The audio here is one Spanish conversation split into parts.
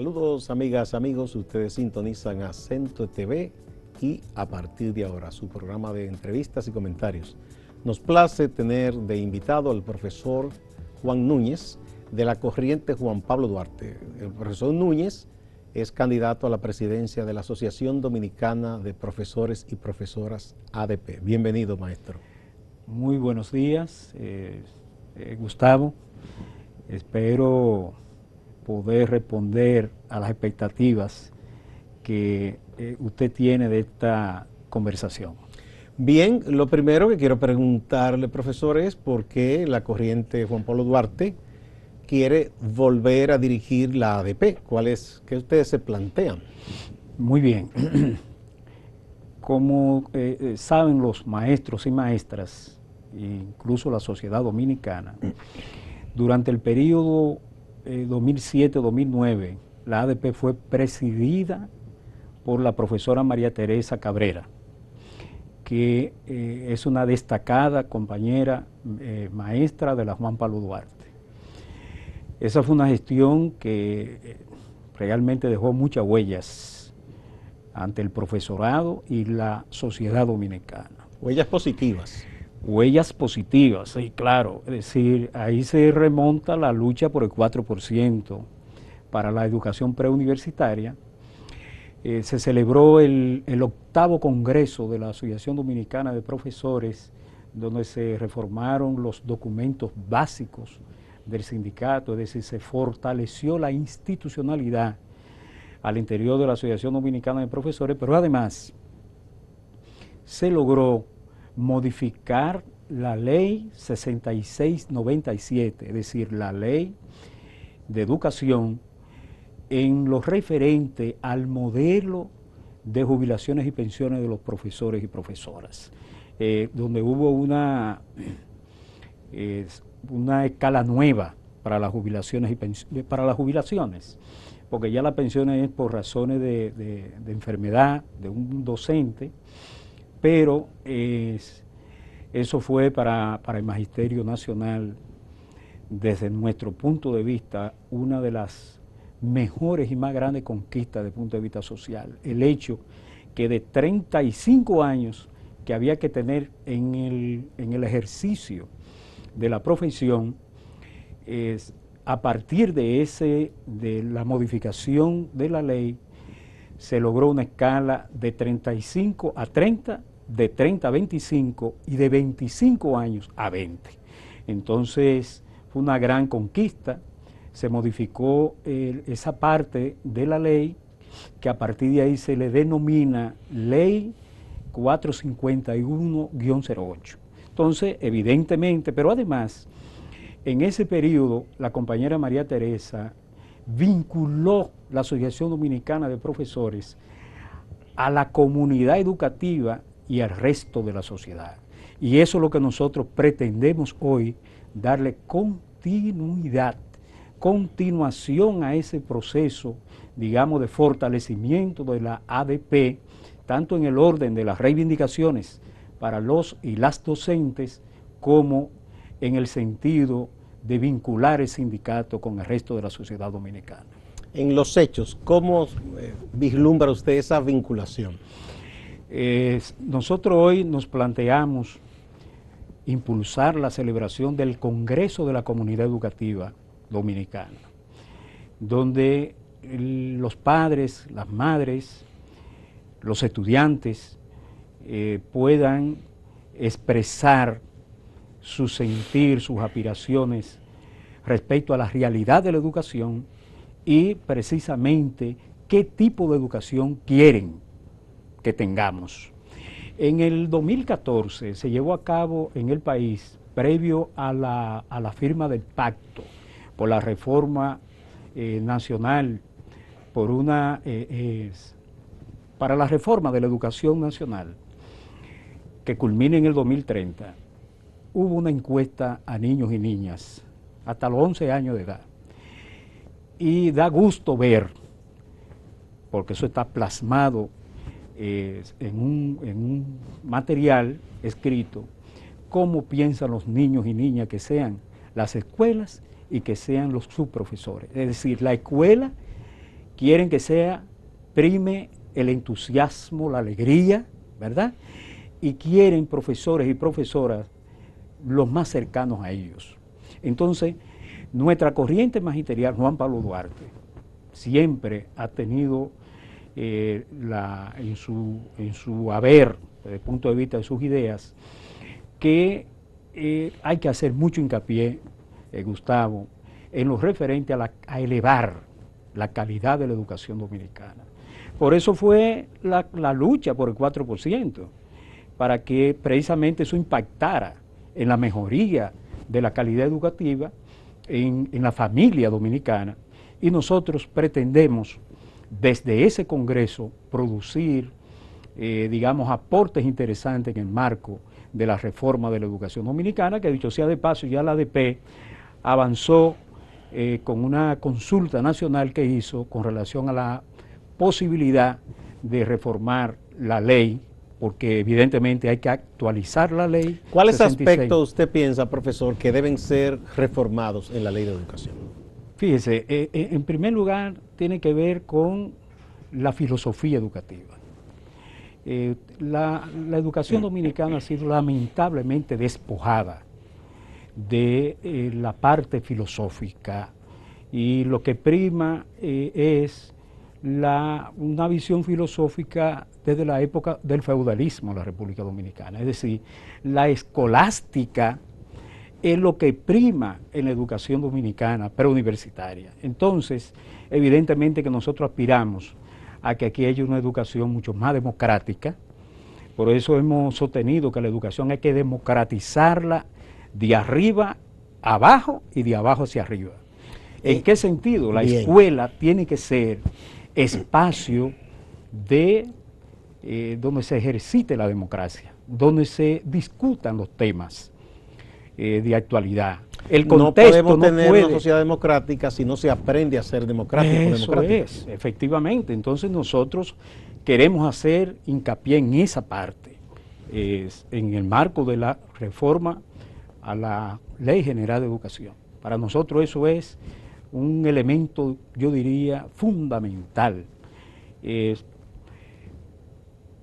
Saludos amigas, amigos, ustedes sintonizan Acento TV y a partir de ahora su programa de entrevistas y comentarios. Nos place tener de invitado al profesor Juan Núñez de la corriente Juan Pablo Duarte. El profesor Núñez es candidato a la presidencia de la Asociación Dominicana de Profesores y Profesoras ADP. Bienvenido, maestro. Muy buenos días, Gustavo. Espero poder responder a las expectativas que usted tiene de esta conversación. Bien, lo primero que quiero preguntarle, profesor, es por qué la corriente Juan Pablo Duarte quiere volver a dirigir la ADP. ¿Qué ustedes se plantean? Muy bien. Como saben los maestros y maestras, incluso la sociedad dominicana, durante el periodo 2007-2009, la ADP fue presidida por la profesora María Teresa Cabrera, que es una destacada compañera maestra de la Juan Pablo Duarte. Esa fue una gestión que realmente dejó muchas huellas ante el profesorado y la sociedad dominicana. Huellas positivas. Huellas positivas, sí, claro. Es decir, ahí se remonta la lucha por el 4% para la educación preuniversitaria. Se celebró el 8º Congreso de la Asociación Dominicana de Profesores, donde se reformaron los documentos básicos del sindicato, es decir, se fortaleció la institucionalidad al interior de la Asociación Dominicana de Profesores, pero además se logró modificar la ley 6697, es decir, la ley de educación en lo referente al modelo de jubilaciones y pensiones de los profesores y profesoras, donde hubo una escala nueva para las jubilaciones porque ya la pensión es por razones de enfermedad de un docente, pero eso fue para el Magisterio Nacional, desde nuestro punto de vista, una de las mejores y más grandes conquistas desde el punto de vista social. El hecho que de 35 años que había que tener en el ejercicio de la profesión, a partir de la modificación de la ley, se logró una escala de 35 a 30, de 30 a 25 y de 25 años a 20. Entonces fue una gran conquista, se modificó esa parte de la ley que a partir de ahí se le denomina Ley 451-08. Entonces, evidentemente, pero además, en ese periodo la compañera María Teresa vinculó la Asociación Dominicana de Profesores a la comunidad educativa y al resto de la sociedad. Y eso es lo que nosotros pretendemos hoy, darle continuación a ese proceso, digamos, de fortalecimiento de la ADP, tanto en el orden de las reivindicaciones para los y las docentes, como en el sentido de vincular el sindicato con el resto de la sociedad dominicana. En los hechos, ¿cómo vislumbra usted esa vinculación? Nosotros hoy nos planteamos impulsar la celebración del Congreso de la Comunidad Educativa Dominicana, donde los padres, las madres, los estudiantes puedan expresar su sentir, sus aspiraciones respecto a la realidad de la educación y precisamente qué tipo de educación quieren que tengamos. En el 2014 se llevó a cabo en el país, previo a la firma del pacto por la reforma nacional, para la reforma de la educación nacional, que culmina en el 2030, hubo una encuesta a niños y niñas hasta los 11 años de edad. Y da gusto ver, porque eso está plasmado en un material escrito, cómo piensan los niños y niñas que sean las escuelas y que sean sus profesores. Es decir, la escuela quieren que prime el entusiasmo, la alegría, ¿verdad? Y quieren profesores y profesoras los más cercanos a ellos. Entonces, nuestra corriente magisterial, Juan Pablo Duarte, siempre ha tenido en su haber, desde el punto de vista de sus ideas, que hay que hacer mucho hincapié, Gustavo, en lo referente a elevar la calidad de la educación dominicana. Por eso fue la lucha por el 4%, para que precisamente eso impactara en la mejoría de la calidad educativa en la familia dominicana, y nosotros pretendemos desde ese Congreso producir, digamos, aportes interesantes en el marco de la reforma de la educación dominicana, que dicho sea de paso, ya la ADP avanzó con una consulta nacional que hizo con relación a la posibilidad de reformar la ley, porque evidentemente hay que actualizar la ley. ¿Cuáles 66. aspectos usted piensa, profesor, que deben ser reformados en la ley de educación? Fíjese, en primer lugar tiene que ver con la filosofía educativa. La educación dominicana ha sido lamentablemente despojada de la parte filosófica, y lo que prima es una visión filosófica desde la época del feudalismo en la República Dominicana. Es decir, la escolástica es lo que prima en la educación dominicana preuniversitaria. Entonces, evidentemente que nosotros aspiramos a que aquí haya una educación mucho más democrática. Por eso hemos sostenido que la educación hay que democratizarla de arriba abajo y de abajo hacia arriba. ¿En qué sentido? La escuela tiene que ser espacio donde se ejercite la democracia, donde se discutan los temas de actualidad. El contexto no podemos tener una sociedad democrática si no se aprende a ser democrático. Eso es, efectivamente. Entonces nosotros queremos hacer hincapié en esa parte, en el marco de la reforma a la Ley General de Educación. Para nosotros eso es un elemento, yo diría, fundamental.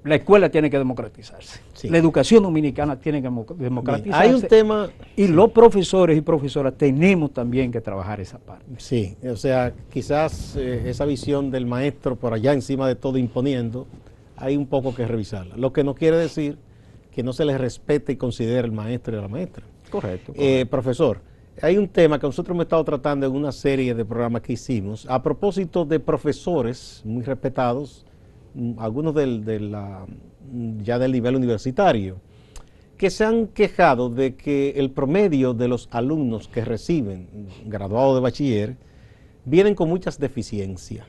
La escuela tiene que democratizarse. Sí. La educación dominicana tiene que democratizarse. Hay un tema... Y los profesores y profesoras tenemos también que trabajar esa parte. Sí, o sea, quizás esa visión del maestro por allá encima de todo imponiendo, hay un poco que revisarla. Lo que no quiere decir que no se les respete y considere el maestro y a la maestra. Correcto. Profesor, hay un tema que nosotros hemos estado tratando en una serie de programas que hicimos a propósito de profesores muy respetados, algunos ya del nivel universitario, que se han quejado de que el promedio de los alumnos que reciben graduados de bachiller vienen con muchas deficiencias,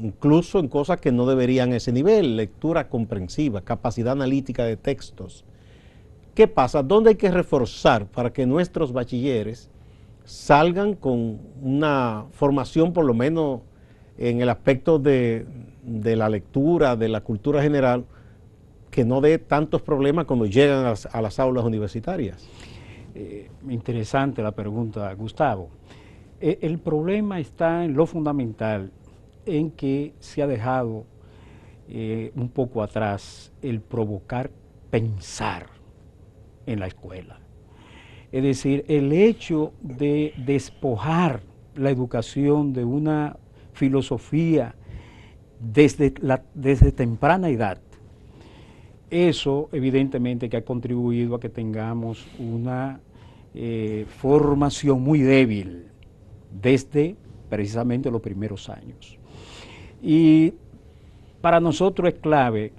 incluso en cosas que no deberían ese nivel: lectura comprensiva, capacidad analítica de textos. ¿Qué pasa? ¿Dónde hay que reforzar para que nuestros bachilleres salgan con una formación, por lo menos en el aspecto de la lectura, de la cultura general, que no dé tantos problemas cuando llegan a las aulas universitarias? Interesante la pregunta, Gustavo. El problema está en lo fundamental, en que se ha dejado un poco atrás el provocar pensar en la escuela. Es decir, el hecho de despojar la educación de una filosofía desde temprana edad, eso evidentemente que ha contribuido a que tengamos una formación muy débil desde precisamente los primeros años. Y para nosotros es clave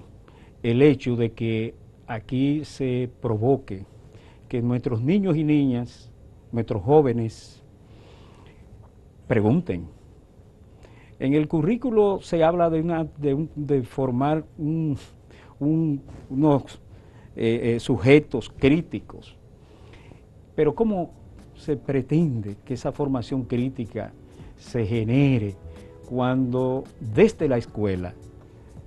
el hecho de que aquí se provoque que nuestros niños y niñas, nuestros jóvenes, pregunten. En el currículo se habla de formar unos sujetos críticos, pero ¿cómo se pretende que esa formación crítica se genere cuando desde la escuela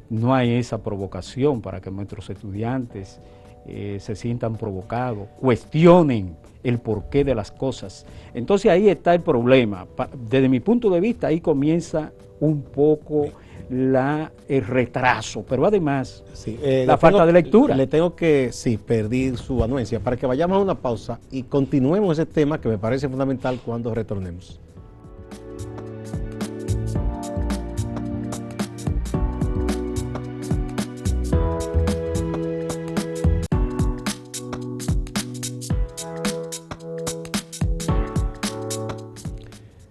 no hay esa provocación para que nuestros estudiantes se sientan provocados, cuestionen el porqué de las cosas? Entonces ahí está el problema. Desde mi punto de vista, ahí comienza un poco el retraso, pero además Sí, la falta de lectura. Le tengo que, sí, pedir su anuencia para que vayamos a una pausa y continuemos ese tema que me parece fundamental cuando retornemos.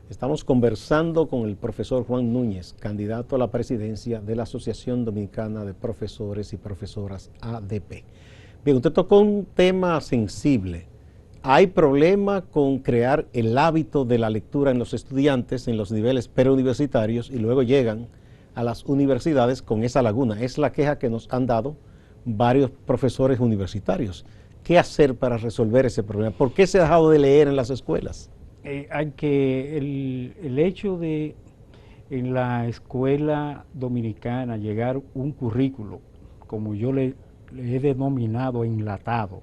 Estamos conversando con el profesor Juan Núñez, candidato a la presidencia de la Asociación Dominicana de Profesores y Profesoras ADP. Bien, usted tocó un tema sensible. ¿Hay problema con crear el hábito de la lectura en los estudiantes en los niveles preuniversitarios y luego llegan a las universidades con esa laguna? Es la queja que nos han dado varios profesores universitarios. ¿Qué hacer para resolver ese problema? ¿Por qué se ha dejado de leer en las escuelas? Hay que el hecho de en la escuela dominicana llegar un currículo, como yo le he denominado enlatado,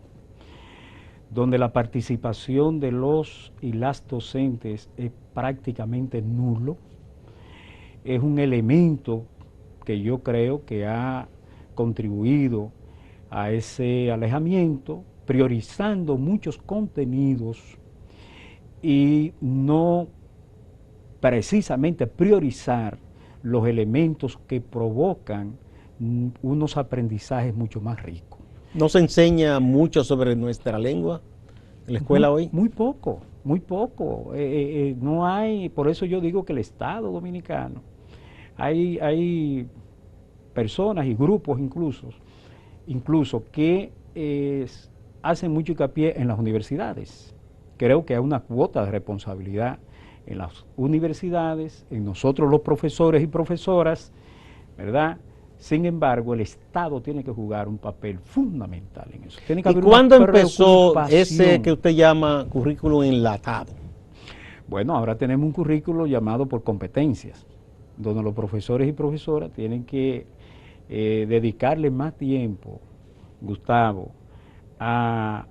donde la participación de los y las docentes es prácticamente nulo, es un elemento que yo creo que ha contribuido a ese alejamiento, priorizando muchos contenidos y no precisamente priorizar los elementos que provocan unos aprendizajes mucho más ricos. ¿No se enseña mucho sobre nuestra lengua en la escuela hoy? Muy poco, muy poco. No hay, por eso yo digo que el Estado dominicano, hay personas y grupos incluso que hacen mucho hincapié en las universidades. Creo que hay una cuota de responsabilidad en las universidades, en nosotros los profesores y profesoras, ¿verdad? Sin embargo, el Estado tiene que jugar un papel fundamental en eso. Tiene que haber ¿Y cuándo una empezó ese que usted llama currículum enlatado? Bueno, ahora tenemos un currículo llamado por competencias, donde los profesores y profesoras tienen que dedicarle más tiempo, Gustavo, a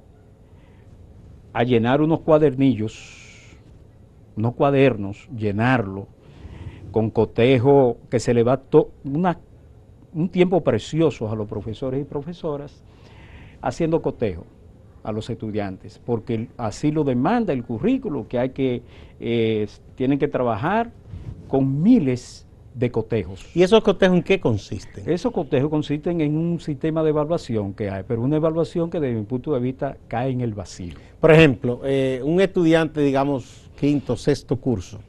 llenar unos cuadernillos, unos cuadernos, llenarlo con cotejo que se le va un tiempo precioso a los profesores y profesoras haciendo cotejo a los estudiantes, porque así lo demanda el currículo, que tienen que trabajar con miles de cotejos. ¿Y esos cotejos en qué consisten? Esos cotejos consisten en un sistema de evaluación que hay, pero una evaluación que desde mi punto de vista cae en el vacío. Por ejemplo, un estudiante, digamos, quinto, sexto curso,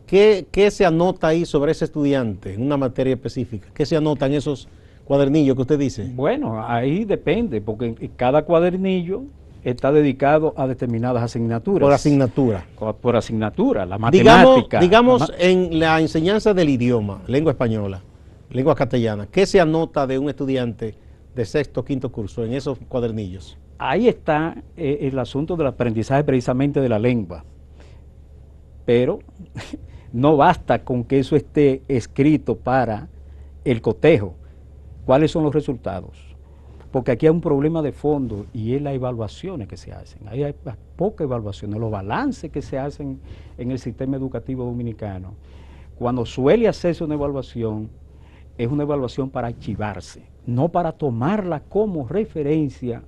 ¿qué se anota ahí sobre ese estudiante en una materia específica? ¿Qué se anota en esos cuadernillos que usted dice? Bueno, ahí depende, porque cada cuadernillo está dedicado a determinadas asignaturas. Por asignatura. Por asignatura, la matemática. Digamos en la enseñanza del idioma, lengua española, lengua castellana, ¿qué se anota de un estudiante de sexto, quinto curso en esos cuadernillos? Ahí está el asunto del aprendizaje precisamente de la lengua, pero no basta con que eso esté escrito para el cotejo. ¿Cuáles son los resultados? Porque aquí hay un problema de fondo y es las evaluaciones que se hacen. Ahí hay pocas evaluaciones, los balances que se hacen en el sistema educativo dominicano. Cuando suele hacerse una evaluación, es una evaluación para archivarse, no para tomarla como referencia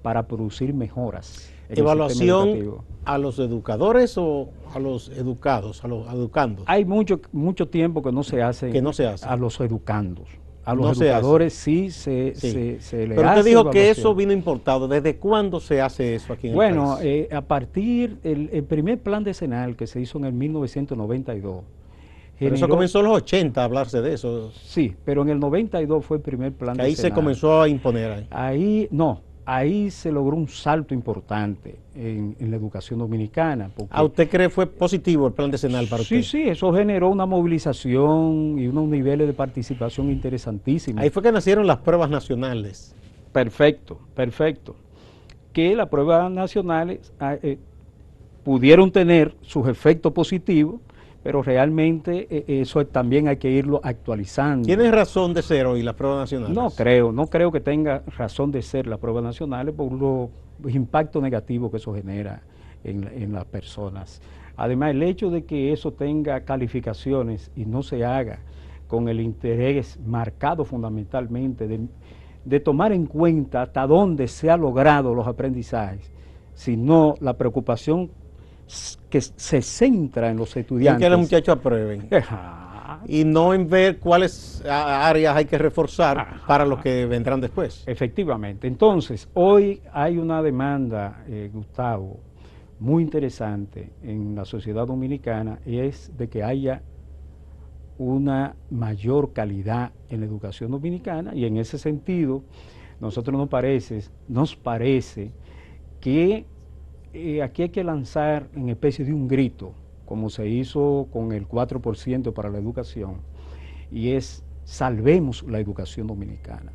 para producir mejoras. ¿Evaluación a los educadores o a los educados, a los educandos? Hay mucho tiempo que no se hace, a los educandos. A los educadores sí se le hace. Pero usted dijo que eso vino importado. ¿Desde cuándo se hace eso aquí en el país? Bueno, a partir del primer plan decenal que se hizo en el 1992. Pero eso comenzó en los 80 a hablarse de eso. Sí, pero en el 92 fue el primer plan decenal. Ahí se comenzó a imponer. Ahí se logró un salto importante en la educación dominicana. ¿A usted cree fue positivo el plan decenal para usted? Sí, eso generó una movilización y unos niveles de participación interesantísimos. Ahí fue que nacieron las pruebas nacionales. Perfecto. Que las pruebas nacionales pudieron tener sus efectos positivos, pero realmente eso también hay que irlo actualizando. ¿Tiene razón de ser hoy las pruebas nacionales? No creo que tenga razón de ser las pruebas nacionales por los impactos negativos que eso genera en las personas. Además, el hecho de que eso tenga calificaciones y no se haga con el interés marcado fundamentalmente de tomar en cuenta hasta dónde se han logrado los aprendizajes, sino la preocupación que se centra en los estudiantes. Y que los muchachos aprueben. Y no en ver cuáles áreas hay que reforzar para los que vendrán después. Efectivamente. Entonces, hoy hay una demanda, Gustavo, muy interesante en la sociedad dominicana, y es de que haya una mayor calidad en la educación dominicana, y en ese sentido, nosotros nos parece que aquí hay que lanzar en especie de un grito, como se hizo con el 4% para la educación, y es: salvemos la educación dominicana,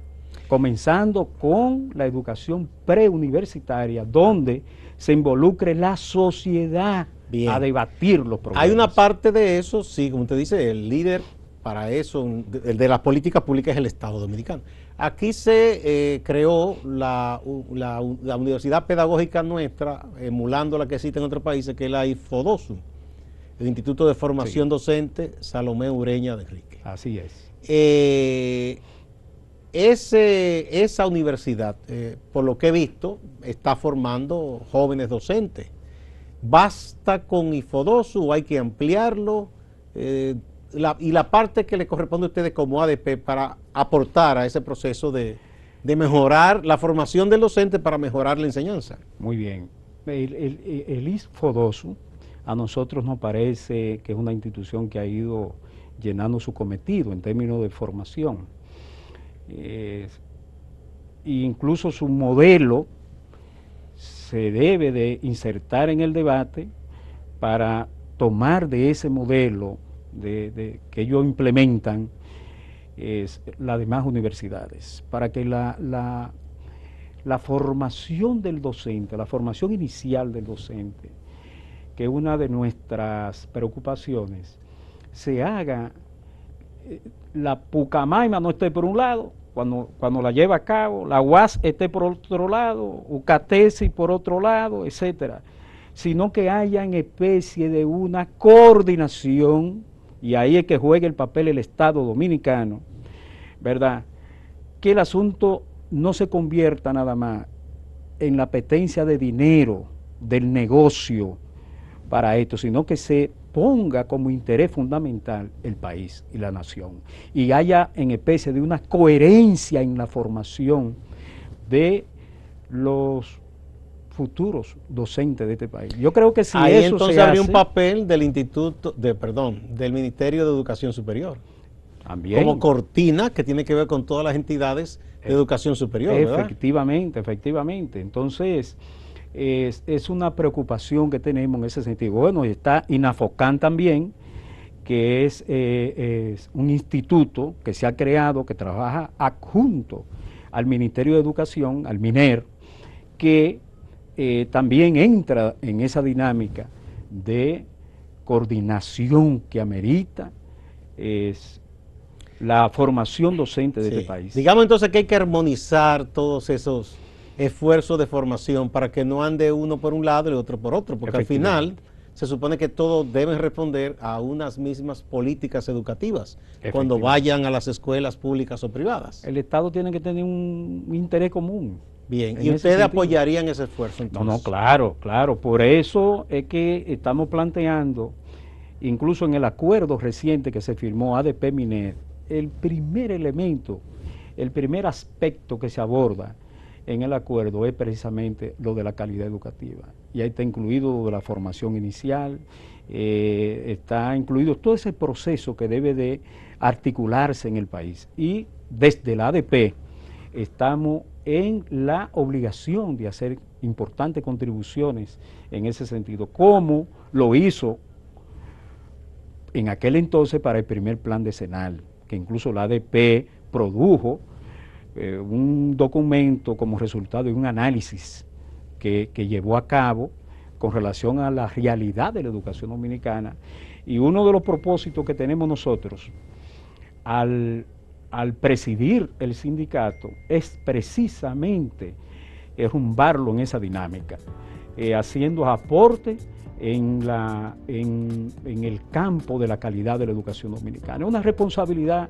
comenzando con la educación preuniversitaria, donde se involucre la sociedad. Bien. A debatir los problemas. Hay una parte de eso, sí, como usted dice, el líder para eso, el de las políticas públicas, es el Estado Dominicano. Aquí se creó la universidad pedagógica nuestra, emulando la que existe en otros países, que es la IFODOSU, el Instituto de Formación Docente Salomé Ureña de Enrique. Así es. Esa universidad, por lo que he visto, está formando jóvenes docentes. ¿Basta con IFODOSU o hay que ampliarlo? Y la parte que le corresponde a ustedes como ADP para aportar a ese proceso de mejorar la formación del docente para mejorar la enseñanza. Muy bien. El IFODOSU a nosotros nos parece que es una institución que ha ido llenando su cometido en términos de formación. E incluso su modelo se debe de insertar en el debate para tomar de ese modelo que ellos implementan las demás universidades, para que la formación del docente, la formación inicial del docente, que es una de nuestras preocupaciones, se haga, la Pucamaima no esté por un lado, cuando la lleva a cabo, la UAS esté por otro lado, UCATESI por otro lado, etcétera, sino que haya en especie de una coordinación, y ahí es que juega el papel el Estado Dominicano, ¿verdad? Que el asunto no se convierta nada más en la apetencia de dinero del negocio para esto, sino que se ponga como interés fundamental el país y la nación, y haya en especie de una coherencia en la formación de los futuros docentes de este país. Yo creo que si ahí eso entonces se habría hace, un papel del del Ministerio de Educación Superior. También, como cortina que tiene que ver con todas las entidades de educación superior, ¿verdad? Efectivamente. Entonces, es una preocupación que tenemos en ese sentido. Bueno, está INAFOCAN también, que es un instituto que se ha creado, que trabaja adjunto al Ministerio de Educación, al MINER, que también entra en esa dinámica de coordinación que amerita la formación docente de este país. Digamos entonces que hay que armonizar todos esos esfuerzos de formación para que no ande uno por un lado y el otro por otro, porque al final se supone que todos deben responder a unas mismas políticas educativas cuando vayan a las escuelas públicas o privadas. El Estado tiene que tener un interés común. Bien, ¿y ustedes apoyarían ese esfuerzo entonces? No, claro. Por eso es que estamos planteando, incluso en el acuerdo reciente que se firmó ADP-MINER, el primer elemento, el primer aspecto que se aborda en el acuerdo es precisamente lo de la calidad educativa. Y ahí está incluido lo de la formación inicial, está incluido todo ese proceso que debe de articularse en el país. Y desde la ADP estamos en la obligación de hacer importantes contribuciones en ese sentido, como lo hizo en aquel entonces para el primer plan decenal, que incluso la ADP produjo un documento como resultado de un análisis que llevó a cabo con relación a la realidad de la educación dominicana. Y uno de los propósitos que tenemos nosotros al presidir el sindicato es precisamente rumbarlo en esa dinámica, haciendo aportes en el campo de la calidad de la educación dominicana. Es una responsabilidad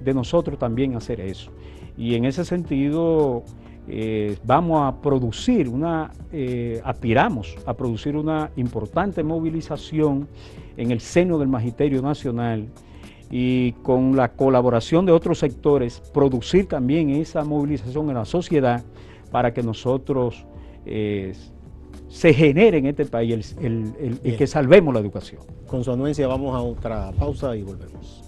de nosotros también hacer eso. Y en ese sentido vamos a producir aspiramos a producir una importante movilización en el seno del Magisterio Nacional y con la colaboración de otros sectores, producir también esa movilización en la sociedad para que nosotros se genere en este país el que salvemos la educación. Con su anuencia vamos a otra pausa y volvemos.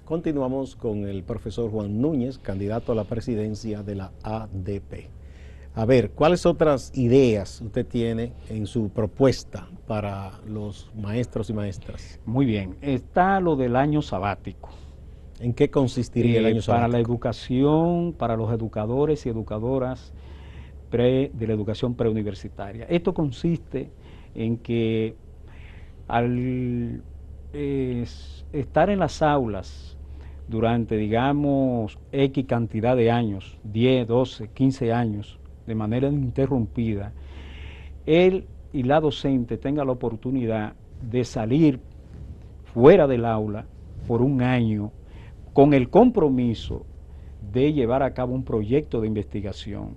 Continuamos con el profesor Juan Núñez, candidato a la presidencia de la ADP. A ver, ¿cuáles otras ideas usted tiene en su propuesta para los maestros y maestras? Muy bien, está lo del año sabático. ¿En qué consistiría el año sabático? Para la educación, para los educadores y educadoras de la educación preuniversitaria. Esto consiste en que al estar en las aulas durante, digamos, X cantidad de años, 10, 12, 15 años, de manera ininterrumpida, él y la docente tenga la oportunidad de salir fuera del aula por un año con el compromiso de llevar a cabo un proyecto de investigación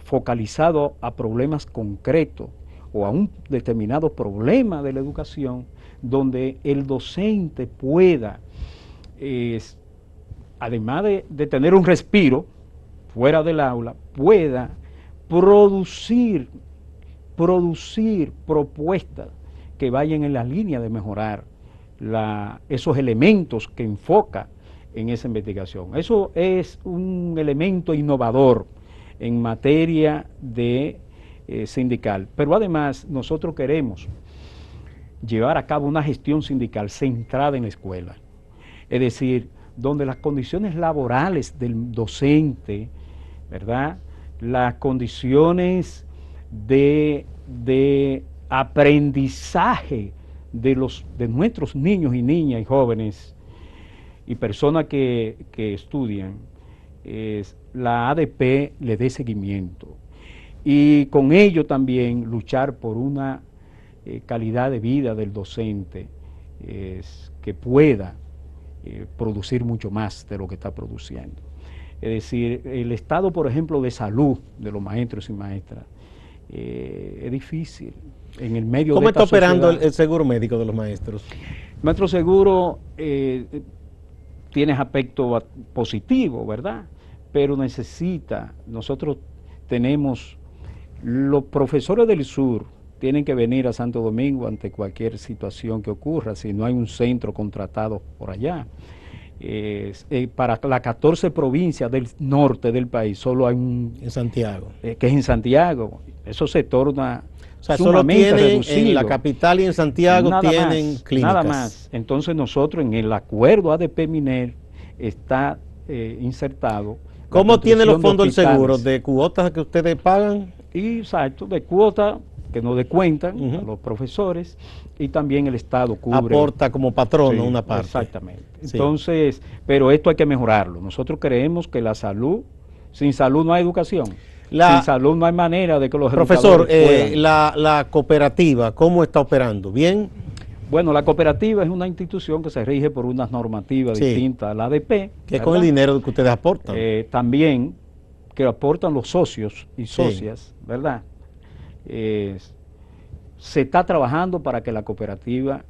focalizado a problemas concretos o a un determinado problema de la educación, donde el docente pueda, además de tener un respiro fuera del aula, pueda producir propuestas que vayan en la línea de mejorar esos elementos que enfoca en esa investigación. Eso es un elemento innovador en materia de sindical, pero además nosotros queremos llevar a cabo una gestión sindical centrada en la escuela, es decir, donde las condiciones laborales del docente, ¿verdad?, las condiciones de aprendizaje de nuestros niños y niñas y jóvenes y personas que estudian, la ADP le dé seguimiento y con ello también luchar por una calidad de vida del docente que pueda producir mucho más de lo que está produciendo. Es decir, el estado, por ejemplo, de salud de los maestros y maestras es difícil en el medio de esta sociedad. ¿Cómo está operando el seguro médico de los maestros? Nuestro seguro tiene aspecto positivo, ¿verdad? Pero nosotros tenemos, los profesores del sur tienen que venir a Santo Domingo ante cualquier situación que ocurra, si no hay un centro contratado por allá. Para las 14 provincias del norte del país solo hay un... En Santiago. Que es en Santiago. Eso se torna... O sea, solo tienen reducido. En la capital y en Santiago tienen clínicas. Nada más. Entonces nosotros en el acuerdo ADP-MINER está insertado. ¿Cómo tiene los fondos del seguro? ¿De cuotas que ustedes pagan? Y exacto, de cuotas que nos descuentan a los profesores y también el Estado cubre. Aporta como patrono una parte. Exactamente. Entonces, pero esto hay que mejorarlo. Nosotros creemos que la salud, sin salud no hay educación. Sin salud no hay manera de que los profesor, la cooperativa, ¿cómo está operando? ¿Bien? Bueno, la cooperativa es una institución que se rige por unas normativas distintas a la ADP. Que es con el dinero que ustedes aportan. También que aportan los socios y socias, ¿verdad? Se está trabajando para que la cooperativa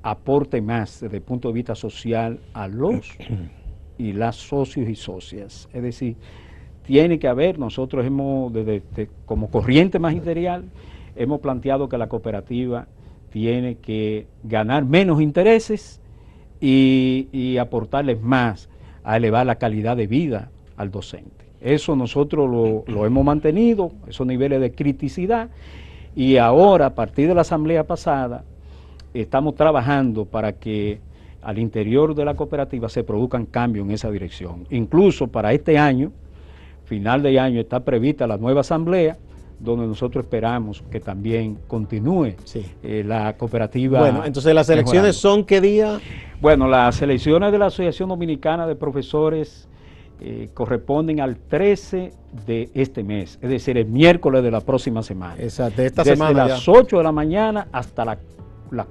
aporte más desde el punto de vista social a los y las socios y socias. Es decir, tiene que haber, nosotros hemos, como corriente magisterial, hemos planteado que la cooperativa tiene que ganar menos intereses y aportarles más a elevar la calidad de vida al docente. Eso nosotros lo hemos mantenido, esos niveles de criticidad, y ahora, a partir de la asamblea pasada, estamos trabajando para que al interior de la cooperativa se produzcan cambios en esa dirección. Incluso para este año, final de año, está prevista la nueva asamblea, donde nosotros esperamos que también continúe Sí. La cooperativa. Bueno, entonces las elecciones mejorando. son ¿qué día? Bueno, las elecciones de la Asociación Dominicana de Profesores corresponden al 13 de este mes, es decir, el miércoles de la próxima semana. Exacto, de esta Desde semana las ya. 8 de la mañana hasta las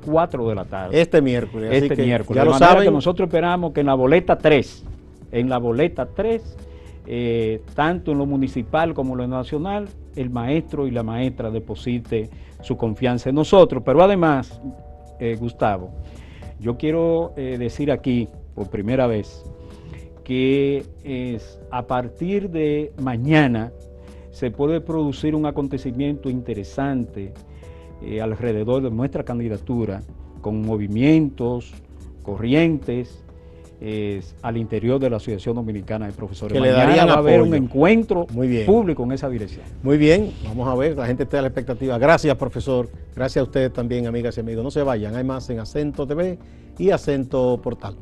4 de la tarde. Este miércoles. Así Este que miércoles. ya De lo manera saben. que nosotros esperamos que en la boleta 3, tanto en lo municipal como en lo nacional, el maestro y la maestra deposite su confianza en nosotros. Pero además, Gustavo, yo quiero decir aquí, por primera vez, que a partir de mañana se puede producir un acontecimiento interesante alrededor de nuestra candidatura, con movimientos, corrientes, al interior de la Asociación Dominicana de Profesores. Que le Mañana darían va a haber apoyo. un encuentro Muy bien. público en esa dirección. Muy bien, vamos a ver, la gente está a la expectativa. Gracias, profesor. Gracias a ustedes también, amigas y amigos. No se vayan, hay más en Acento TV y Acento Portal.